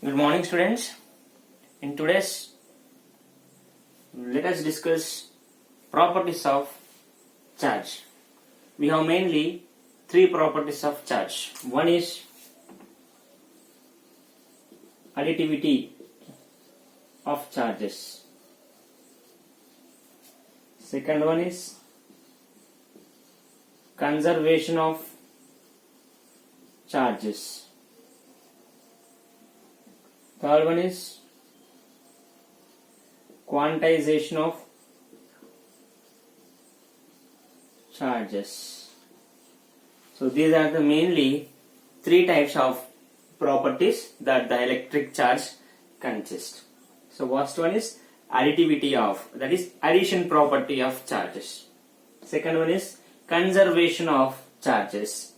Good morning, students. In today's, let us discuss properties of charge. We have mainly three properties of charge. One is additivity of charges. Second one is conservation of charges. Third one is quantization of charges. So these are the mainly three types of properties that the electric charge consists. So first one is additivity of, that is addition property of charges. Second one is conservation of charges.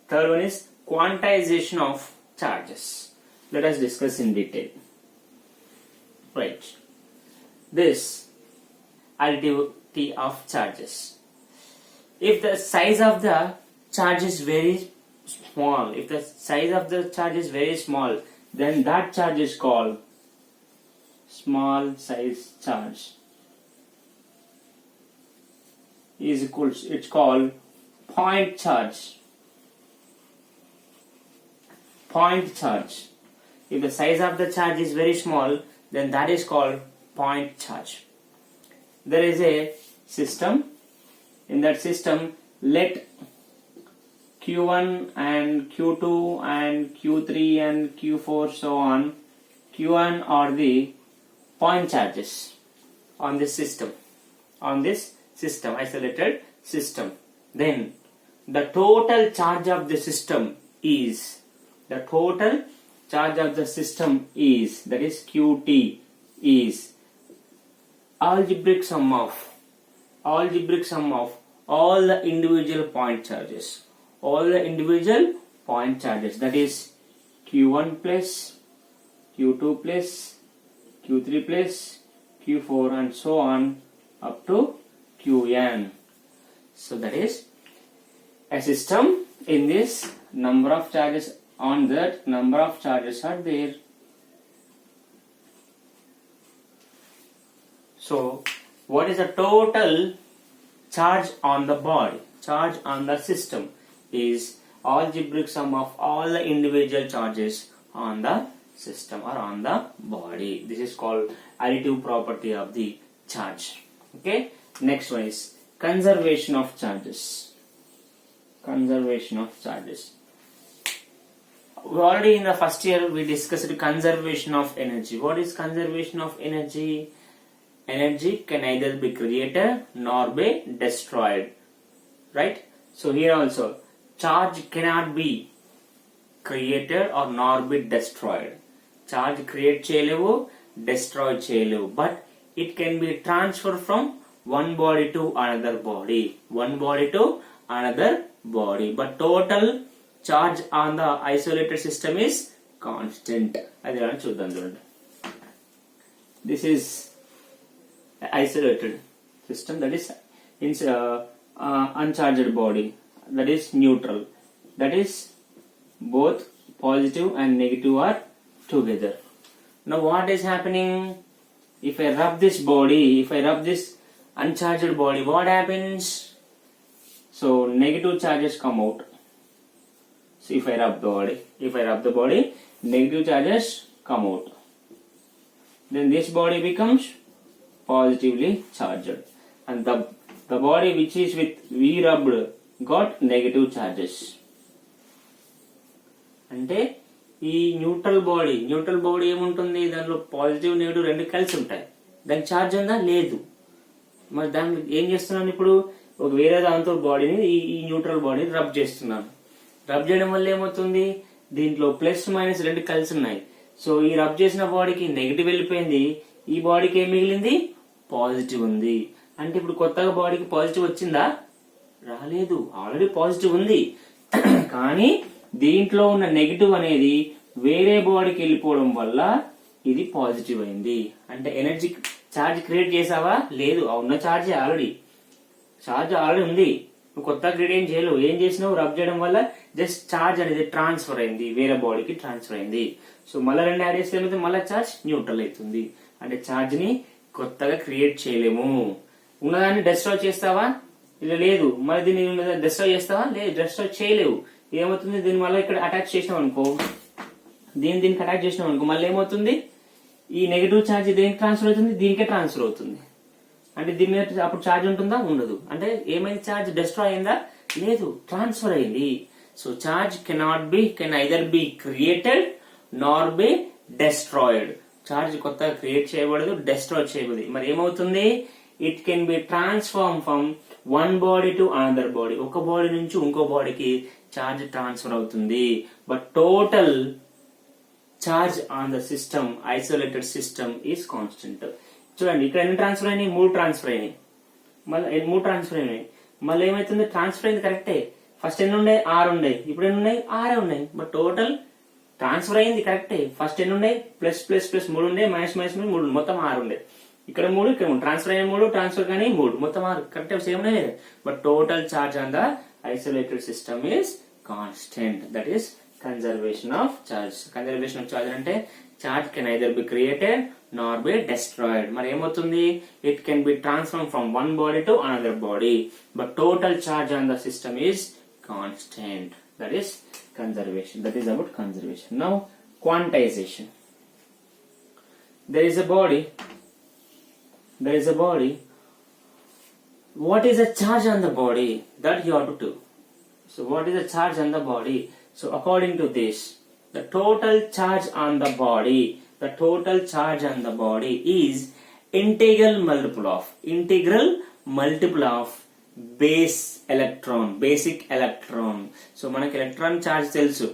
Third one is quantization of charges. Let us discuss in detail. Right. This additivity of charges. If the size of the charge is very small, then that charge is called small size charge. It's called point charge. Point charge. If the size of the charge is very small, then that is called point charge. There is a system. In that system, let Q1 and Q2 and Q3 and Q4 so on, Q1 are the point charges on this system. Isolated system. Then the total charge of the system is, that is Qt, is algebraic sum of all the individual point charges. That is Q1 plus Q2 plus Q3 plus Q4 and so on up to Qn. So that is a system. In this, number of charges on that, number of charges are there. So what is the total charge on the body? Charge on the system is algebraic sum of all the individual charges on the system or on the body. This is called additive property of the charge. Okay. Next one is conservation of charges. Already in the first year we discussed conservation of energy. What is conservation of energy? Energy can neither be created nor be destroyed. Right? So here also, charge cannot be created or nor be destroyed. Charge create cheyalevu, destroy cheyalevu. But it can be transferred from one body to another body. But total charge on the isolated system is constant. This is isolated system, that is uncharged body, that is neutral, that is both positive and negative are together. Now what is happening? If I rub this uncharged body, what happens? So negative charges come out. So if I rub the body, negative charges come out. Then this body becomes positively charged, and the body which is with V rubbed got negative charges. అంటే ఈ neutral body ఏముంటుంది, దానిలో positive negative రెండు కలిసి ఉంటాయి. దానికి charge ఉందా? లేదు. మరి దాన్ని ఏం చేస్తున్నాను ఇప్పుడు? ఒక వేరే దాంతో బాడీని ఈ న్యూట్రల్ బాడీని రబ్ చేస్తున్నాను. రబ్ చేయడం వల్ల ఏమవుతుంది? దీంట్లో ప్లస్ మైనస్ రెండు కలిసి ఉన్నాయి. సో ఈ రబ్ చేసిన బాడీకి నెగిటివ్ వెళ్ళిపోయింది, ఈ బాడీకి ఏం మిగిలింది? పాజిటివ్ ఉంది. అంటే ఇప్పుడు కొత్తగా బాడీకి పాజిటివ్ వచ్చిందా? రాలేదు, ఆల్రెడీ పాజిటివ్ ఉంది. కానీ దీంట్లో ఉన్న నెగిటివ్ అనేది వేరే బాడీకి వెళ్ళిపోవడం వల్ల ఇది పాజిటివ్ అయింది. అంటే ఎనర్జీ ఛార్జ్ క్రియేట్ చేసావా? లేదు, ఉన్న ఛార్జ్ ఆల్రెడీ ఉంది. నువ్వు కొత్త క్రియేట్ ఏం చేయలేవు. ఏం చేసినావు? రబ్ చేయడం వల్ల జస్ట్ ఛార్జ్ అనేది ట్రాన్స్ఫర్ అయింది, వేరే బాడీకి ట్రాన్స్ఫర్ అయింది. సో మళ్ళీ 2 యాడ్ చేస్తే ఏమైతే మళ్ళీ ఛార్జ్ న్యూట్రల్ అవుతుంది. అంటే ఛార్జ్ ని కొత్తగా క్రియేట్ చేయలేము. ఉన్నదాన్ని డిస్ట్రాయ్ చేస్తావా? ఇలా లేదు. మరి దీన్ని డిస్ట్రాయ్ చేస్తావా? లేదు, డిస్ట్రాయ్ చేయలేవు. ఏమవుతుంది, దీన్ని మళ్ళీ ఇక్కడ అటాచ్ చేసినాం అనుకో, దీనికి అటాచ్ చేసినాం అనుకో, మళ్ళీ ఏమవుతుంది, ఈ నెగిటివ్ ఛార్జ్ దేనికి ట్రాన్స్ఫర్ అవుతుంది, దీనికే ట్రాన్స్ఫర్ అవుతుంది. అంటే దీని మీద అప్పుడు ఛార్జ్ ఉంటుందా? ఉండదు. అంటే ఏమైంది, ఛార్జ్ డిస్ట్రాయ్ అయిందా? లేదు, ట్రాన్స్ఫర్ అయింది. So charge can either be created Nar B destroyed. Charge కొత్తగా క్రియేట్ చేయబడదు, డెస్ట్రాయ్ చేయబడదు. మరి ఏమవుతుంది, it can be transform from one body to another body. ఒక బాడీ నుంచి ఇంకో బాడీకి ఛార్జ్ ట్రాన్స్ఫర్ అవుతుంది. But total charge on the system, isolated system is constant. చూడండి, ఇక్కడ ఎన్ని ట్రాన్స్ఫర్ అయినాయి, 3 ట్రాన్స్ఫర్ అయినాయి. మళ్ళీ ఏమైతుంది, ట్రాన్స్ఫర్ అయింది కరెక్టే. ఫస్ట్ ఎన్ని ఉన్నాయి, 6 ఉన్నాయి. ఇప్పుడు ఎన్ని ఉన్నాయి, 6 ఉన్నాయి. బట్ టోటల్ ట్రాన్స్ఫర్ అయింది కరెక్టే. ఫస్ట్ ఎన్ని ఉన్నాయి, ప్లస్ 3 ఉన్నాయి, మైనస్ 3, మొత్తం 6 ఉన్నాయి. ఇక్కడ 3, ఇక్కడ 3, ట్రాన్స్ఫర్ అయిన 3, ట్రాన్స్ఫర్ కానీ 3, మొత్తం 6 కరెక్ట్ సేమ్ ఉన్నాయి. But total charge on the isolated system is constant. That is conservation of charge. Conservation of charge అంటే charge can either be created nor be destroyed. మరి ఏమవుతుంది, it can be transformed from one body to another body, but total charge on the system is constant. That is conservation. That is about conservation. Now quantization. There is a body. What is the charge on the body? That you have to do. So what is the charge on the body? So according to this, the total charge on the body is integral multiple of basic electron. So మనకి electron charge తెలుసు.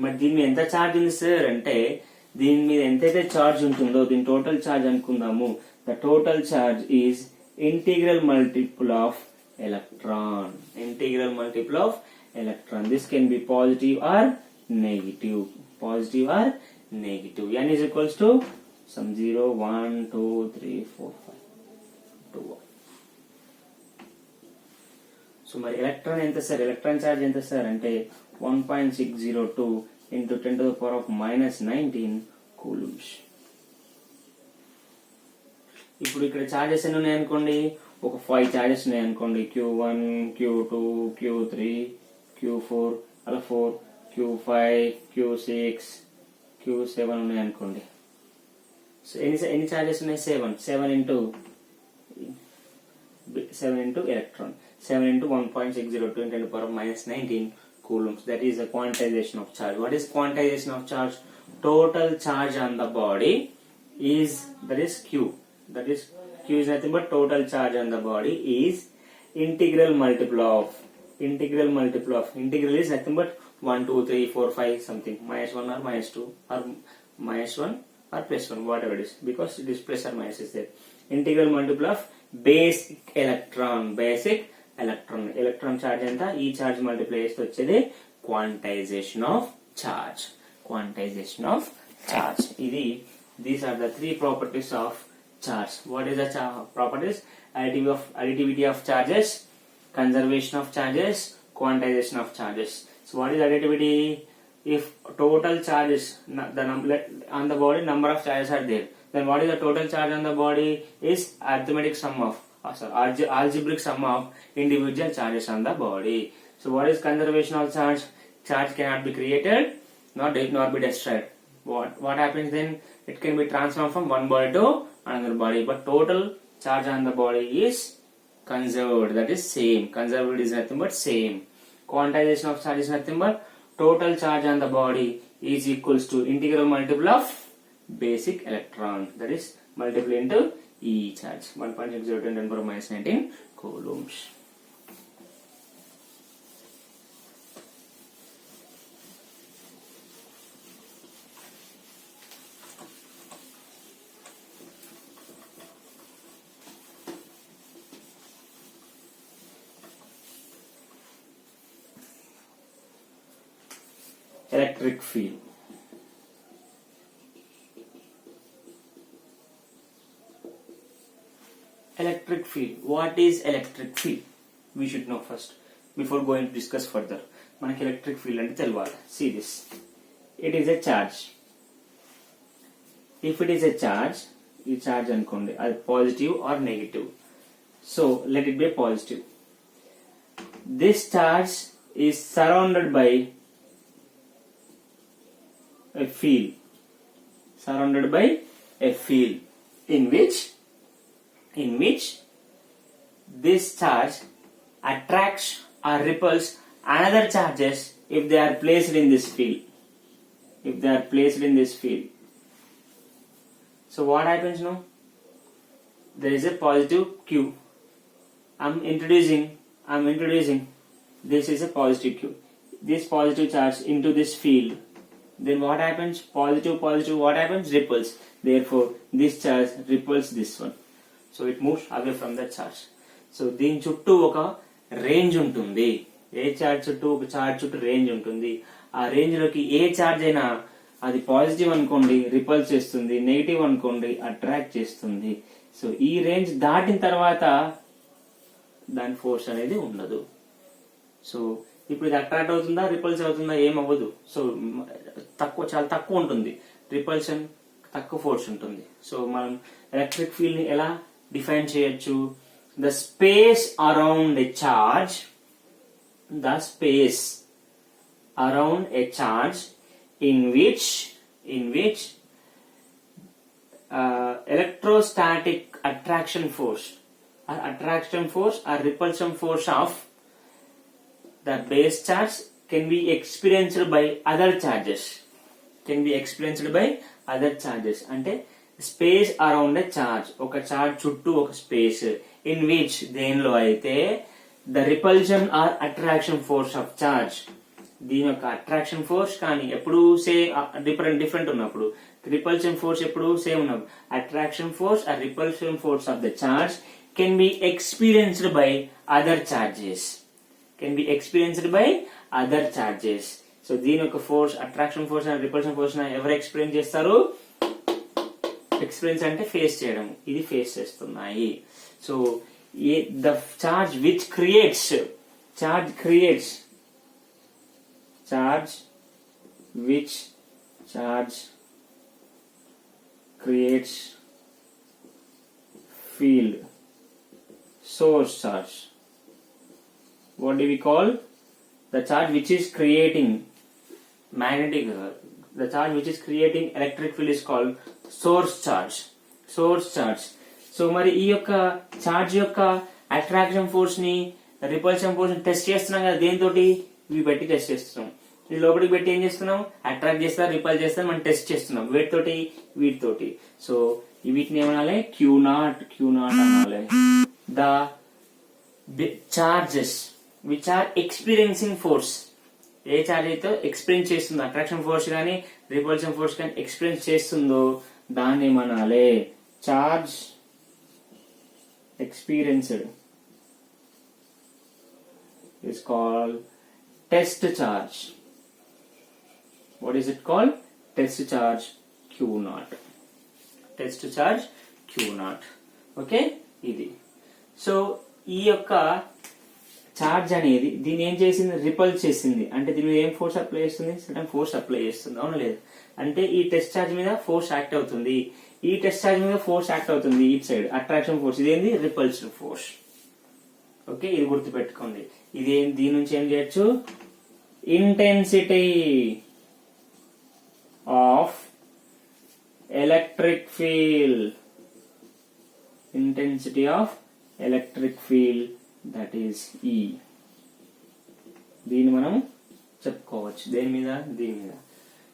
మరి దీని మీద ఎంత charge ఉంది sir అంటే, దీని మీద ఎంతైతే ఛార్జ్ ఉంటుందో దీని టోటల్ ఛార్జ్ అనుకుందాము. The total charge is integral multiple of electron. This can be positive or negative. N is equals to some 0, 1, 2, 3, 4, 5, 2, 1. So మరి ఎలక్ట్రాన్ ఎంత సార్, ఎలక్ట్రాన్ ఛార్జ్ ఎంత సార్ అంటే 1.602 into 10 to the power of minus 19 coulombs. ఇప్పుడు ఇక్కడ charges ఎన్ని ఉన్నాయి అనుకోండి, ఒక 5 ఛార్జెస్ ఉన్నాయి అనుకోండి. Q1, Q2, Q3, Q4, అలా 4, Q5, Q6, Q7 ఉన్నాయి అనుకోండి. సో ఎన్ని ఛార్జెస్ ఉన్నాయి, 7 into electron, 7 into 1.602 into 10 to the power of minus 19 coulombs. That is the quantization of charge. What is quantization of charge? Total charge on the body is, that is Q. Q is nothing but total charge on the body is integral multiple of. Integral is nothing but 1, 2, 3, 4, 5 something, minus 1 or minus 2 or minus 1 or plus 1, whatever it is, because it is plus or minus is there. Integral multiple of basic electron. Electron charge anta, ee charge multiply chesthe vachedi quantization of charge. These are the 3 properties of charge. What is the properties? Additivity of charges, conservation of charges, quantization of charges. So what is additivity? If total charges on the body, number of charges are there, then what is the total charge on the body is algebraic sum of individual charges on the body. So what is conservation of charge? Charge cannot be created nor be destroyed. What happens then? It can be transformed from one body to another body, but total charge on the body is conserved. That is same. Conserved is nothing but same. Quantization of charge is nothing but total charge on the body is equals to integral multiple of basic electron. That is multiple into E charge. 1.602 10 to the power minus 19 coulombs. Electric field. Electric field. What is electric field? We should know first before going to discuss further. మనకి electric field అంటే తెలియాలి. See this, it is a charge. If it is a charge, ఈ charge అనుకోండి అది positive or negative. So let it be positive. This charge is surrounded by a field, surrounded by a field in which this charge attracts or repels another charges if they are placed in this field. So what happens now? There is a positive Q. I'm introducing this is a positive Q, this positive charge into this field. Then what happens? Positive, what happens? Repels. Therefore, this charge repels this one. So it moves away from the charge. So దీని చుట్టూ ఒక range ఉంటుంది. ఏ charge చుట్టూ ఒక charge చుట్టూ range ఉంటుంది. ఆ range లోకి ఏ చార్జ్ అయినా అది పాజిటివ్ అనుకోండి రిపల్ చేస్తుంది, నెగిటివ్ అనుకోండి అట్రాక్ట్ చేస్తుంది. సో ఈ రేంజ్ దాటిన తర్వాత దాని ఫోర్స్ అనేది ఉండదు. సో ఇప్పుడు ఇది అట్రాక్ట్ అవుతుందా, రిపల్స్ అవుతుందా? ఏమవ్వదు. సో చాలా తక్కువ ఉంటుంది, రిపల్షన్ తక్కువ ఫోర్స్ ఉంటుంది. సో మనం ఎలక్ట్రిక్ ఫీల్డ్ ని ఎలా డిఫైన్ చేయొచ్చు? The space around a charge, in which electrostatic attraction force or repulsion force of the base charge can be experienced by other charges. అంటే స్పేస్ అరౌండ్ ఎ చార్జ్, ఒక charge చుట్టూ ఒక space, in which దేనిలో అయితే the repulsion or attraction force of charge, దీని యొక్క attraction force కానీ ఎప్పుడు డిఫరెంట్ ఉన్నప్పుడు, రిపల్షన్ ఫోర్స్ ఎప్పుడు సేమ్ ఉన్నప్పుడు, attraction force or repulsion force of the charge can be experienced by other charges. So దీని యొక్క force, attraction force and repulsion force ఎవరు ఎక్స్పీరియన్స్ చేస్తారు? ఎక్స్పీరియన్స్ అంటే ఫేస్ చేయడం, ఇది ఫేస్ చేస్తున్నాయి. So the charge which creates field, source charge. What do we call? The charge which is creating the charge which is creating electric field is called source charge. So మరి ఈ యొక్క charge యొక్క attraction force ని, repulsion force ని test చేస్తున్నాం కదా, దేనితోటి? ఇవి పెట్టి టెస్ట్ చేస్తున్నాం. ఇది లోపలికి పెట్టి ఏం చేస్తున్నాం? అట్రాక్ట్ చేస్తా, రిపల్ చేస్తా, మనం టెస్ట్ చేస్తున్నాం. వీటితోటి. సో వీటిని ఏమనాలి? Q0 అనాలి. The charges which are experiencing force, ఏ చార్జ్ అయితే ఎక్స్పీరియన్స్ చేస్తుందో, అట్రాక్షన్ ఫోర్స్ కానీ రిపల్షన్ ఫోర్స్ కానీ ఎక్స్పీరియన్స్ చేస్తుందో దాన్ని ఏమనాలి? Charge experienced is called test charge. What is it called? Test charge Q0. Okay, ఇది. సో ఈ యొక్క చార్జ్ అనేది దీన్ని ఏం చేసింది? రిపల్ చేసింది. అంటే దీని మీద ఏం ఫోర్స్ అప్లై చేస్తుంది? సడన్ ఫోర్స్ అప్లై చేస్తుంది, అవునా లేదు? అంటే ఈ టెస్ట్ చార్జ్ మీద ఫోర్స్ యాక్ట్ అవుతుంది, ఈ టెస్ట్ చార్జ్ మీద ఫోర్స్ యాక్ట్ అవుతుంది. ఈ సైడ్ అట్రాక్షన్ ఫోర్స్, ఇదేంది? Repulsion force. ఓకే, ఇది గుర్తుపెట్టుకోండి. దీని నుంచి ఏం చేయొచ్చు? Intensity of electric field, that is E. దీన్ని మనం చెప్పుకోవచ్చు దేని మీద? దీని మీద.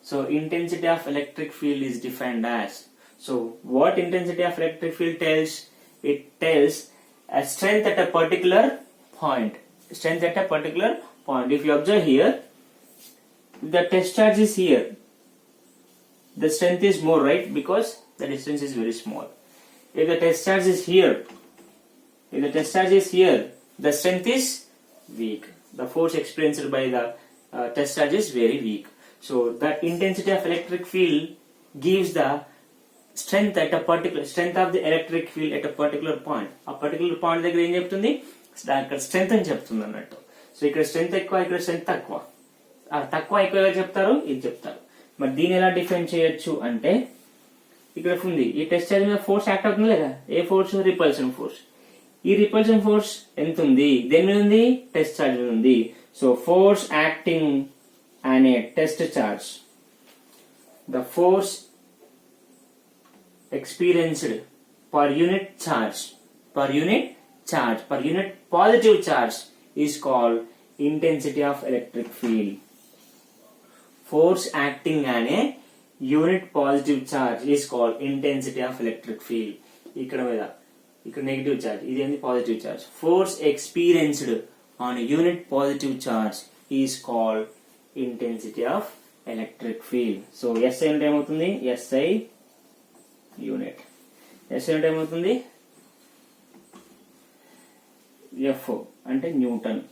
So intensity of electric field is defined as, so what intensity of electric field tells? It tells a strength at a particular point. If you observe here, the test charge is here, the strength is more, right? Because the distance is very small. If the test charge is here, the strength is weak. The force experienced by the test charge is very weak. So that intensity of electric field gives the strength of the electric field at a particular point. ఆ particular point దగ్గర ఏం చెప్తుంది? అక్కడ strength అని చెప్తుంది అన్నట్టు. So ఇక్కడ strength ఎక్కువ, ఇక్కడ స్ట్రెంత్ తక్కువ. తక్కువ ఎక్కువగా చెప్తారు, ఇది చెప్తారు. మరి దీన్ని ఎలా డిఫైన్ చేయొచ్చు అంటే ఇక్కడ ఉంది, ఈ టెస్ట్ ఛార్జ్ మీద ఫోర్స్ యాక్ట్ అవుతుంది లేదా? ఏ ఫోర్స్? Repulsion force. ఈ రిపల్షన్ ఫోర్స్ ఎంత ఉంది? దేని మీద ఉంది? టెస్ట్ ఛార్జ్ మీద ఉంది. So force acting on a test charge, the force experienced per unit charge, per unit positive charge is called intensity of electric field. Force acting on a unit positive charge is called intensity of electric field. ఇక్కడ negative charge, ఇది ఏంది? Positive charge. Force experienced on unit positive charge is called intensity of electric field. So SI అంటే ఏమవుతుంది? SI unit. SI అంటే ఏమవుతుంది? F అంటే newton,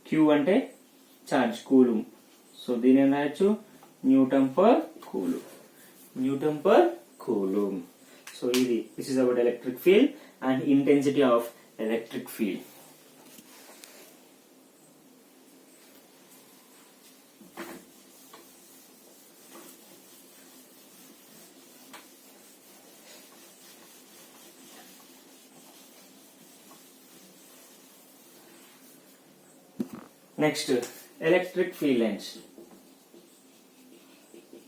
Q అంటే charge, coulomb. So దీని ఏం రాయొచ్చు? Newton per coulomb, newton per coulomb. So ఇది this is about electric field and intensity of electric field. Next, electric field lines.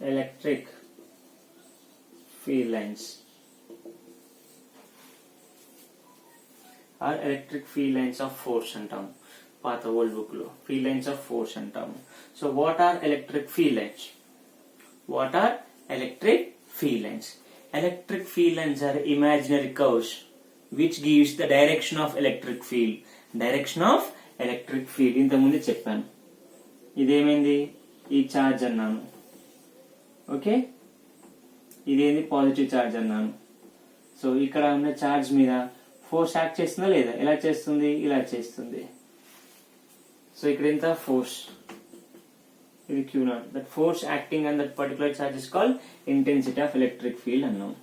Electric field lines are electric field lines of force అంటాము. పాత old book లో field lines of force అంటాము. So what are electric field lines? What are electric field lines? Electric field lines are imaginary curves which gives the direction of electric field. Direction of electric field ఇంతకుముందే చెప్పాను. ఇదేమైంది? ఈ charge అన్నాను, okay. ఇదేంది? Positive charge అన్నాను. So ఇక్కడ ఉన్న charge మీద force act చేస్తుందా లేదా? ఎలా చేస్తుంది? ఇలా చేస్తుంది. సో ఇక్కడ ఎంత? ఫోర్స్. ఇది Q0. That force acting on that particular charge is called intensity of electric field అన్నాం.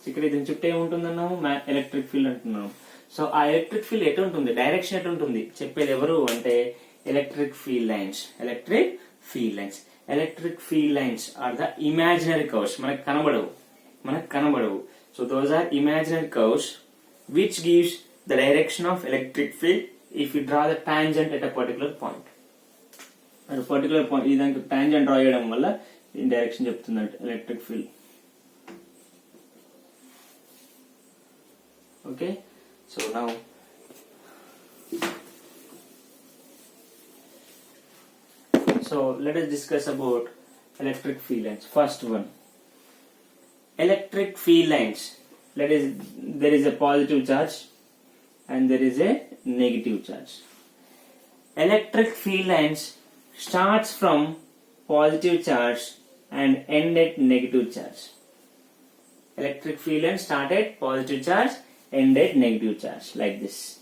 ఇక్కడ దీని చుట్టూ ఏముంటుందన్నాము? ఎలక్ట్రిక్ ఫీల్డ్ అంటున్నాము. సో ఆ ఎలక్ట్రిక్ ఫీల్డ్ ఎటు ఉంటుంది? డైరెక్షన్ ఎటు ఉంటుంది? చెప్పేది ఎవరు అంటే electric field lines. Electric field lines. Electric field lines are the imaginary curves. మనకు కనబడవు. So those are imaginary curves which gives the direction of electric field if you draw the tangent at a particular point. Particular point ఈ దానికి tangent draw చేయడం వల్ల ఈ direction చెప్తుందంట electric field. Okay, so now let us discuss about electric field lines. First one, electric field lines. There is a positive charge and there is a negative charge. Electric field lines starts from positive charge and end at negative charge. Electric field lines start at positive charge, end at negative charge, like this.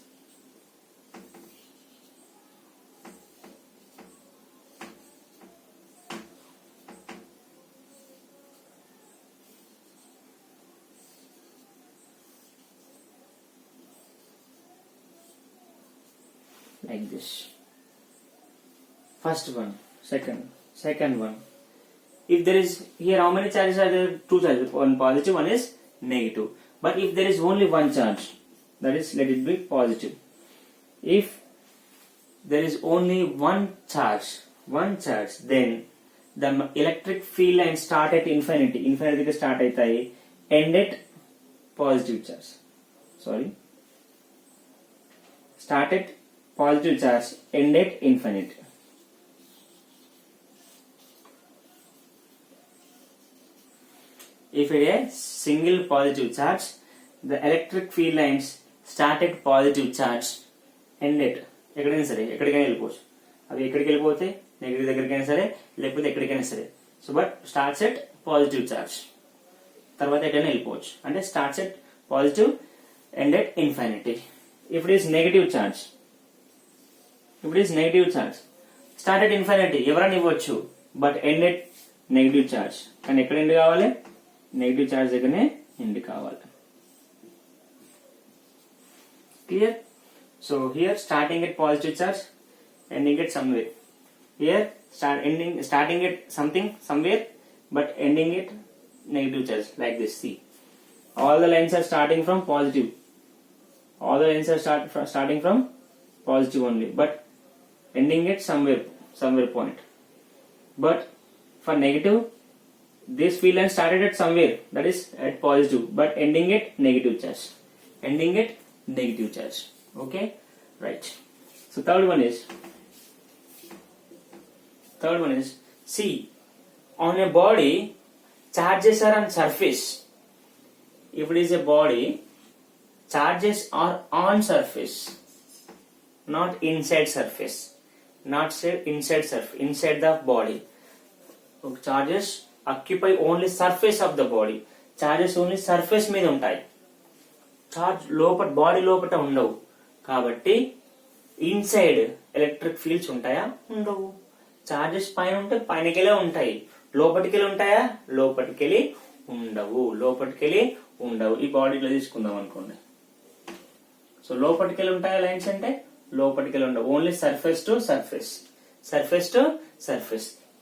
Like this. First one, second one. If there is here, how many charges are there? Two charges, one positive, one is negative. But if there is only one charge, that is, let it be positive. If there is only one charge, then the electric field line start at infinity. Infinity ke start aitayi, end at positive charge. Start at positive charge, end at infinity. If it is single positive charge, the electric field lines start at positive charge, end at ఎక్కడైనా సరే, ఎక్కడికైనా వెళ్ళిపోవచ్చు. అవి ఎక్కడికి వెళ్ళిపోతే negative దగ్గరికైనా సరే, లేకపోతే ఎక్కడికైనా సరే. So but starts at positive charge, తర్వాత ఎక్కడైనా వెళ్ళిపోవచ్చు. అంటే starts at positive, end at infinity. If it is negative charge, start at infinity ఎవరైనా ఇవ్వచ్చు, but end at negative charge. కానీ ఎక్కడ ఎండ్ కావాలి? నెగిటివ్ చార్జ్ దగ్గరనే ఎండ్ కావాలి. Clear? So here starting at positive charge, ending at somewhere. Here starting at something somewhere, but ending at negative charge, like this. See, all the lines are starting from positive. All the lines are starting from positive only, but ending at somewhere point. But for negative, this field line started at somewhere, that is at positive, but ending at negative charge. Ending at negative charge. Okay, right. So third one is see, on a body, charges are on surface. If it is a body, charges are on surface, not inside surface. Not say inside surface, inside the body. Charges occupy only surface of the body. Charges only surface మీద ఉంటాయి. Charge లోపల body లోపల ఉండవు. కాబట్టి inside electric fields ఉంటాయా? ఉండవు. Charges పైన ఉంటే పైనకెళ్ళే ఉంటాయి. లోపటికెళ్ళి ఉంటాయా? లోపటికెళ్ళి ఉండవు. ఈ బాడీలో తీసుకుందాం అనుకోండి. సో లోపటికెళ్ళి ఉంటాయా లైన్స్ అంటే? లోపటికెళ్ళి ఉండవు. Only surface to surface.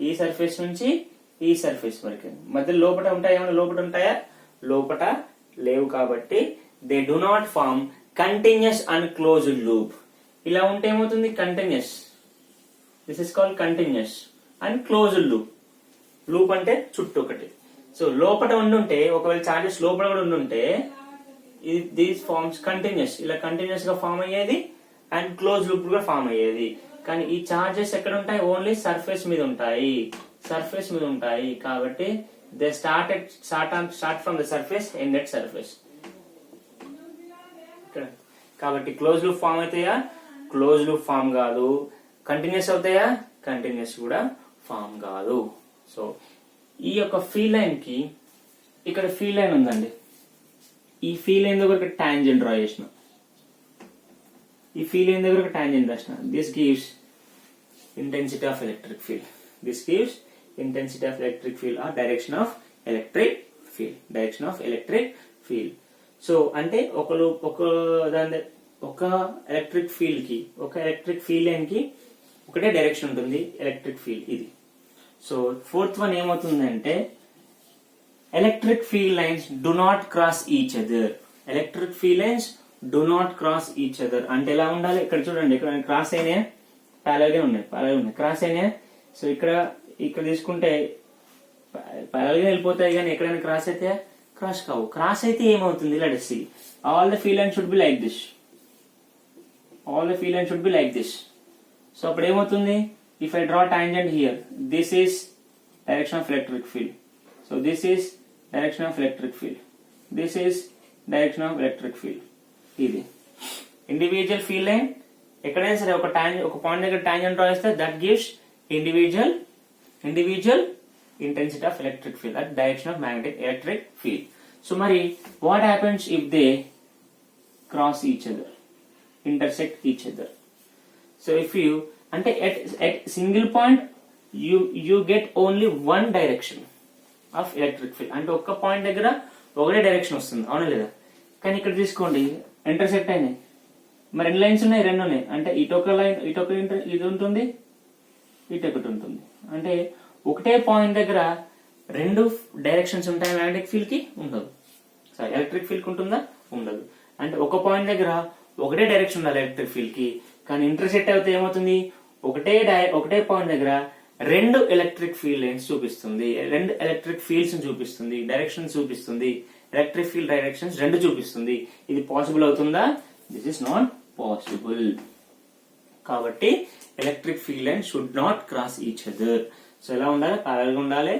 ఈ సర్ఫేస్ నుంచి ఈ సర్ఫేస్ వరకు. మధ్య లోపల ఉంటాయా? ఏమైనా లోపల ఉంటాయా? లోపల లేవు. కాబట్టి they do not form continuous and closed loop. ఇలా ఉంటే ఏమవుతుంది? Continuous. This is called continuous and closed loop. Loop అంటే చుట్టూ ఒకటి. సో లోపల ఉండుంటే, ఒకవేళ చార్జెస్ లోపల కూడా ఉండుంటే, దీస్ ఫార్మ్స్ కంటిన్యూస్. ఇలా కంటిన్యూస్ గా ఫార్మ్ అయ్యేది అండ్ క్లోజ్ లూప్ కూడా ఫార్మ్ అయ్యేది. కానీ ఈ చార్జెస్ ఎక్కడ ఉంటాయి? ఓన్లీ సర్ఫేస్ మీద ఉంటాయి. కాబట్టి they start from the surface, end at surface. కాబట్టి క్లోజ్ లూప్ ఫామ్ అవుతాయా? క్లోజ్ లూప్ ఫామ్ కాదు. కంటిన్యూస్ అవుతాయా? కంటిన్యూస్ కూడా ఫామ్ కాదు. సో ఈ యొక్క ఫీల్ లైన్ కి, ఇక్కడ ఫీల్ లైన్ ఉందండి. ఈ ఫీల్ లైన్ దగ్గర టాంజెంట్ డ్రా చేసిన. This gives intensity of electric field. Or direction of electric field. So అంటే ఒక ఎలక్ట్రిక్ ఫీల్డ్ కి, ఒక ఎలక్ట్రిక్ ఫీల్డ్ లైన్ కి ఒకటే డైరెక్షన్ ఉంటుంది, ఎలక్ట్రిక్ ఫీల్డ్ ఇది. సో ఫోర్త్ వన్ ఏమవుతుందంటే, electric field lines do not cross each other. అంటే ఎలా ఉండాలి? ఇక్కడ చూడండి, ఇక్కడ క్రాస్ అయినాయా? ప్యారల్ గా ఉన్నాయి. క్రాస్ అయినాయా? సో ఇక్కడ తీసుకుంటే ప్యారల్ గా వెళ్ళిపోతాయి, కానీ ఎక్కడైనా క్రాస్ అయితే క్రాస్ కావు. క్రాస్ అయితే ఏమవుతుంది? Let us see. All the field lines should be like this. So అప్పుడు ఏమవుతుంది? If I draw tangent here, this is direction of electric field. So this is direction of electric field. This is direction of electric field. ఇది individual field line. ఎక్కడైనా సరే ఒక point దగ్గర tangent draw చేస్తే that gives individual intensity of electric field at direction of magnetic electric field. So మరి what happens if they cross each other, intersect each other? So if you అంటే at single point you get only one direction of electric field. అంటే ఒక్క point దగ్గర ఒకటే direction వస్తుంది, అవునా లేదా? కానీ ఇక్కడ తీసుకోండి, ఇంటర్సెక్ట్ అయినాయి. మరి ఎన్ని లైన్స్ ఉన్నాయి? రెండు ఉన్నాయి. అంటే ఇటొక లైన్, ఇది ఉంటుంది, ఇటొకటి ఉంటుంది. అంటే ఒకటే పాయింట్ దగ్గర రెండు డైరెక్షన్స్ ఉంటాయి మ్యాగ్నెటిక్ ఫీల్డ్ కి? ఉండదు. సారీ, ఎలక్ట్రిక్ ఫీల్డ్ కి ఉంటుందా? ఉండదు. అంటే ఒక పాయింట్ దగ్గర ఒకటే డైరెక్షన్ ఉండాలి ఎలక్ట్రిక్ ఫీల్డ్ కి. కానీ ఇంటర్సెక్ట్ అయితే ఏమవుతుంది? ఒకటే పాయింట్ దగ్గర రెండు ఎలక్ట్రిక్ ఫీల్డ్ లైన్స్ చూపిస్తుంది, రెండు ఎలక్ట్రిక్ ఫీల్డ్స్ చూపిస్తుంది, డైరెక్షన్ చూపిస్తుంది, ఎలక్ట్రిక్ ఫీల్డ్ డైరెక్షన్స్ రెండు చూపిస్తుంది. ఇది పాసిబుల్ అవుతుందా? This is not possible. కాబట్టి electric field line should not cross each other. So ఎలా ఉండాలి? ప్యారల్ గా ఉండాలి.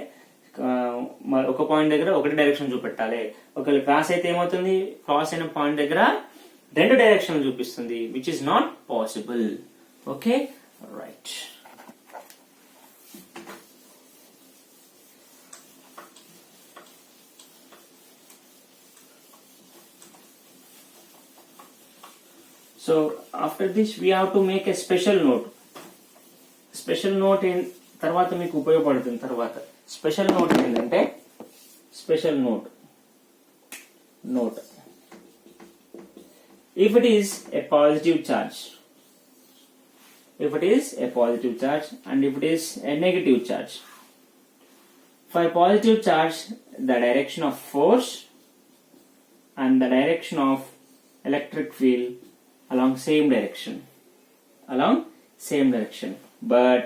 ఒక పాయింట్ దగ్గర ఒకటి డైరెక్షన్ చూపెట్టాలి. ఒకవేళ క్రాస్ అయితే ఏమవుతుంది? క్రాస్ అయిన పాయింట్ దగ్గర రెండు డైరెక్షన్ చూపిస్తుంది, which is not possible. Okay, right. So after this we have to make a special note. Special note in తర్వాత మీకు ఉపయోగపడుతుంది. తర్వాత స్పెషల్ నోట్ ఏంటంటే, special note if it is a positive charge, if it is a positive charge and if it is a negative charge. For a positive charge, the direction of force and the direction of electric field along same direction. But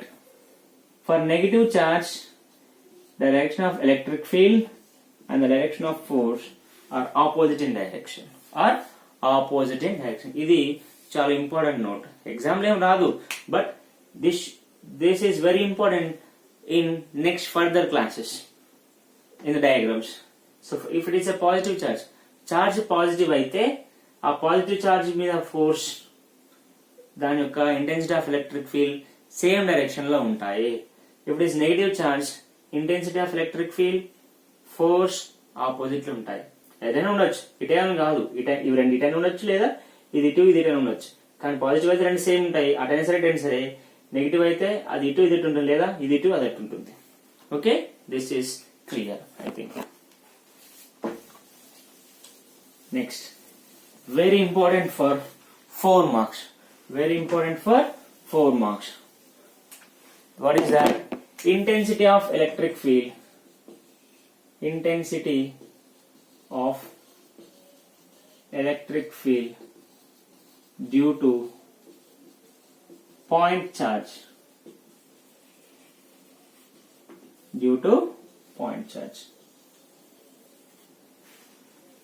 for negative charge, the direction of electric field and the direction of force are opposite in direction. ఇది చాలా important note. Exam ఏం రాదు, but this is very important in next further classes in the diagrams. So if it is a positive charge positive అయితే ఆ positive charge మీద force, దాని యొక్క intensity of electric field same direction లో ఉంటాయి. If it is negative charge, intensity of electric field, force opposite లో ఉంటాయి. ఏదైనా ఉండొచ్చు, ఇటే అని కాదు, ఇవి రెండు ఇటైనా ఉండొచ్చు, లేదా ఇది ఇటు ఇది ఇటైనా ఉండొచ్చు. కానీ పాజిటివ్ అయితే రెండు సేమ్ ఉంటాయి, అటైనా సరే ఇటైనా సరే. నెగిటివ్ అయితే అది ఇటు ఇది ఇటు ఉంటుంది, లేదా ఇది ఇటు అది అటు ఉంటుంది. Okay, this is clear I think. Next, very important for 4 marks. What is that? Intensity of electric field. Intensity of electric field due to point charge.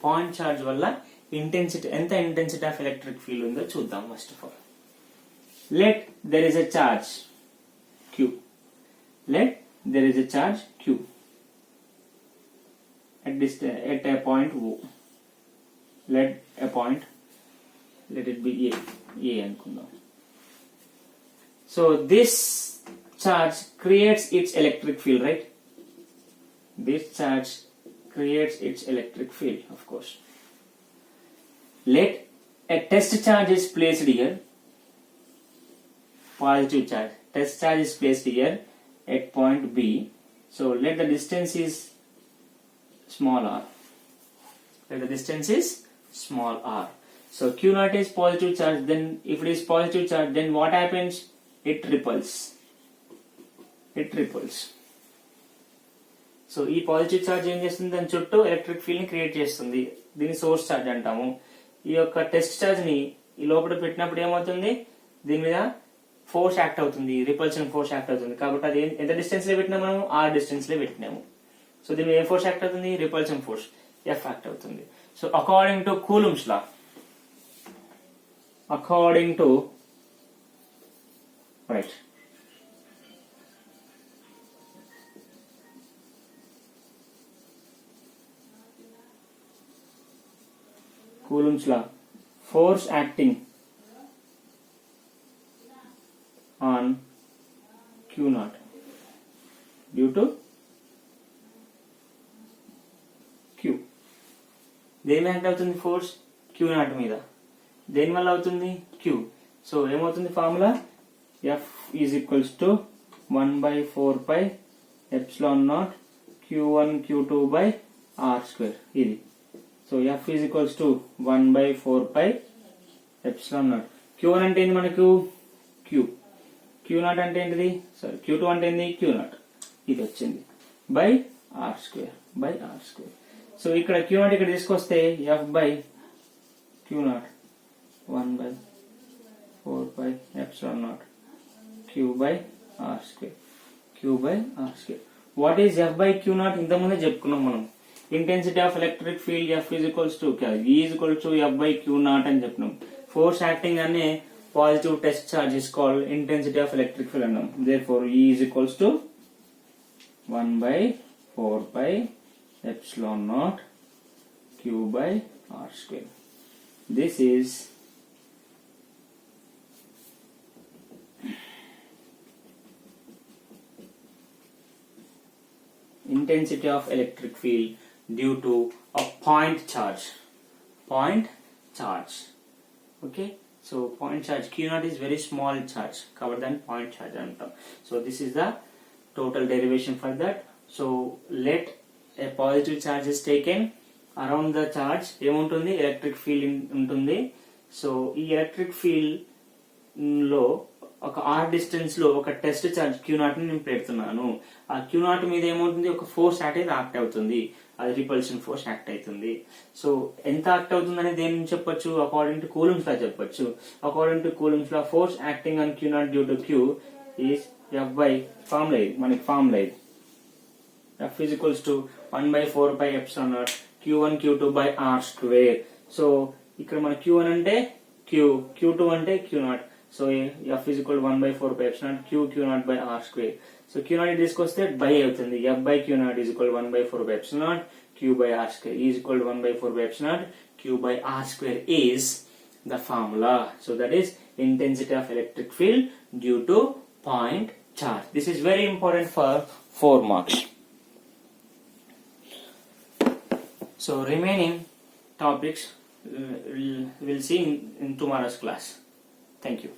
Point charge వల్ల ఇంటెన్సిటీ ఎంత ఇంటెన్సిటీ ఆఫ్ ఎలక్ట్రిక్ ఫీల్డ్ ఉందో చూద్దాం. First of all, let there is a charge q at a point O. let it be a అనుకుందాం. So this charge creates its electric field, right? This charge creates its electric field, of course. Let a test charge is placed here. Positive charge. Test charge is placed here at point B. So let the distance is small r. So Q naught is positive charge. Then if it is positive charge, then what happens? It repels. So ఈ positive charge ఏం చేస్తుంది, దాని చుట్టూ electric field ని create చేస్తుంది. దీన్ని source charge అంటాము. ఈ యొక్క టెస్ట్ ఛార్జ్ ని ఈ లోపల పెట్టినప్పుడు ఏమవుతుంది, దీని మీద ఫోర్స్ యాక్ట్ అవుతుంది, రిపల్షన్ ఫోర్స్ యాక్ట్ అవుతుంది. కాబట్టి అది ఎంత డిస్టెన్స్ లో పెట్టినా మనం ఆర్ డిస్టెన్స్ లో పెట్టినాము. సో దీని మీద ఏ ఫోర్స్ యాక్ట్ అవుతుంది, రిపల్షన్ ఫోర్స్ ఎఫ్ యాక్ట్ అవుతుంది. So according to Coulomb's law, Coulomb's law, force acting on Q naught due to Q. దేని యాక్ట్ అవుతుంది ఫోర్స్, Q naught మీద. దేని వల్ల అవుతుంది, Q. సో ఏమవుతుంది formula, F is equals to 1/4 epsilon naught Q1 Q2 by R square. ఇది. So F is equals to 1/4 epsilon naught. Q1 అంటే ఏంటి మనకు, Q0 అంటే ఏంటిది, సారీ Q2 అంటే ఏంటి, Q0. ఇది వచ్చింది బై R square. సో ఇక్కడ Q0 ఇక్కడ తీసుకొస్తే F by Q0 1/4 epsilon naught Q by R square. What is F by Q0? ఇంతకుముందే చెప్పుకున్నాం మనం. Intensity of electric field F is equals to E is equals to F by Q0 అని చెప్పినాం. Force acting అనే positive test charge is called intensity of electric field అన్నాం. therefore E is equals to 1/4 epsilon naught Q by R square. This is intensity of electric field due to a point charge. Okay, so point charge Q0 is very small charge, covered than point charge antam. So this is the total derivation for that. So let a positive charge is taken, around the charge ఏముంటుంది, electric field ఉంటుంది. So ఈ electric field లో ఒక are distance లో ఒక test charge Q0 ని నేను పెడుతున్నాను. ఆ Q0 మీద ఏమవుతుంది, ఒక ఫోర్స్ యాక్ట్ అవుతుంది, అది రిపల్షన్ ఫోర్స్ యాక్ట్ అవుతుంది. సో ఎంత యాక్ట్ అవుతుంది అనేది దేని నుంచి చెప్పొచ్చు, అకార్డింగ్ టు కూలంబ్స్ లా చెప్పొచ్చు. According to coulombs law force acting on Q0 due to Q is F by formula ఇది, మనకి ఫార్ములా ఇది. F is equals to 1 by 4 pi epsilon naught Q1 Q2 by R square. So ఇక్కడ మన Q1 అంటే Q, Q2 అంటే Q0. So F is equal to 1 by 4 pi epsilon naught Q0 by R square. So Q0 తీసుకొస్తే by అవుతుంది. F by Q0 is equal to 1 by 4 pi epsilon naught Q by R square is equal to 1 by 4 pi epsilon naught Q by R square is the formula. So that is intensity of electric field due to point charge. This is very important for 4 marks. So remaining topics we'll see in tomorrow's class. Thank you.